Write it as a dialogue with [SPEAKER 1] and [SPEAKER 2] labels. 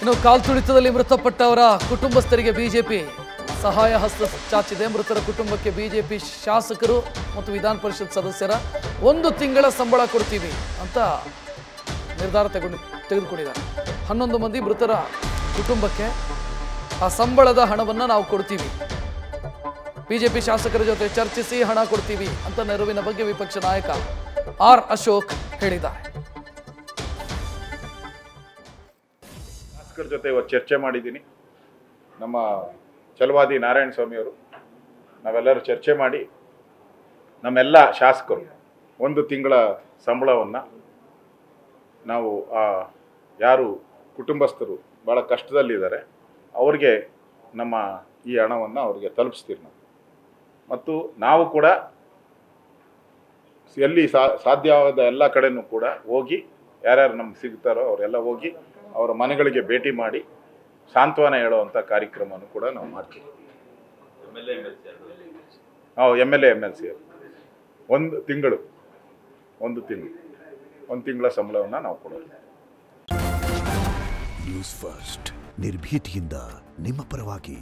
[SPEAKER 1] ಇನ್ನು ಕಾಲ್ತುಳಿತದಲ್ಲಿ ಮೃತಪಟ್ಟವರ ಕುಟುಂಬಸ್ಥರಿಗೆ ಬಿಜೆಪಿ ಸಹಾಯ ಹಸ್ತ ಚಾಚಿದೆ. ಮೃತರ ಕುಟುಂಬಕ್ಕೆ ಬಿಜೆಪಿ ಶಾಸಕರು ಮತ್ತು ವಿಧಾನ ಪರಿಷತ್ ಸದಸ್ಯರ 1 ತಿಂಗಳ ಸಂಬಳ ಕೊಡ್ತೀವಿ ಅಂತ ನಿರ್ಧಾರ ತೆಗೆದುಕೊಂಡಿದ್ದಾರೆ. 11 ಮಂದಿ ಮೃತರ ಕುಟುಂಬಕ್ಕೆ ಆ ಸಂಬಳದ ಹಣವನ್ನು ನಾವು ಕೊಡ್ತೀವಿ, ಬಿಜೆಪಿ ಶಾಸಕರ ಜೊತೆ ಚರ್ಚಿಸಿ ಹಣ ಕೊಡ್ತೀವಿ ಅಂತ ನೆರವಿನ ಬಗ್ಗೆ ವಿಪಕ್ಷ ನಾಯಕ ಆರ್ ಅಶೋಕ್ ಹೇಳಿದ್ದಾರೆ.
[SPEAKER 2] ಶಾಸಕರ ಜೊತೆ ಇವತ್ತು ಚರ್ಚೆ ಮಾಡಿದ್ದೀನಿ. ನಮ್ಮ ಛಲವಾದಿ ನಾರಾಯಣ ಸ್ವಾಮಿ ಅವರು ನಾವೆಲ್ಲರೂ ಚರ್ಚೆ ಮಾಡಿ ನಮ್ಮೆಲ್ಲ ಶಾಸಕರು 1 ತಿಂಗಳ ಸಂಬಳವನ್ನು ನಾವು ಯಾರು ಕುಟುಂಬಸ್ಥರು ಭಾಳ ಕಷ್ಟದಲ್ಲಿದ್ದಾರೆ ಅವ್ರಿಗೆ ನಮ್ಮ ಈ ಹಣವನ್ನು ಅವ್ರಿಗೆ ತಲುಪಿಸ್ತೀವಿ ನಾವು. ಮತ್ತು ನಾವು ಕೂಡ ಎಲ್ಲಿ ಸಾಧ್ಯವಾದ ಎಲ್ಲ ಕಡೆನೂ ಕೂಡ ಹೋಗಿ ಯಾರ್ಯಾರು ನಮ್ಗೆ ಸಿಗ್ತಾರೋ ಅವರೆಲ್ಲ ಹೋಗಿ ಅವರ ಮನೆಗಳಿಗೆ ಭೇಟಿ ಮಾಡಿ ಸಾಂತ್ವನ ಹೇಳುವಂಥ ಕಾರ್ಯಕ್ರಮವನ್ನು ಕೂಡ ನಾವು ಮಾಡ್ತೀವಿ. MLA MLC 1 ತಿಂಗಳ ಸಂಬಳವನ್ನು ನಾವು ಕೊಡೋದು.
[SPEAKER 3] ನ್ಯೂಸ್ ಫಸ್ಟ್ ನಿರ್ಭೀತಿಯಿಂದ ನಿಮ್ಮ ಪರವಾಗಿ.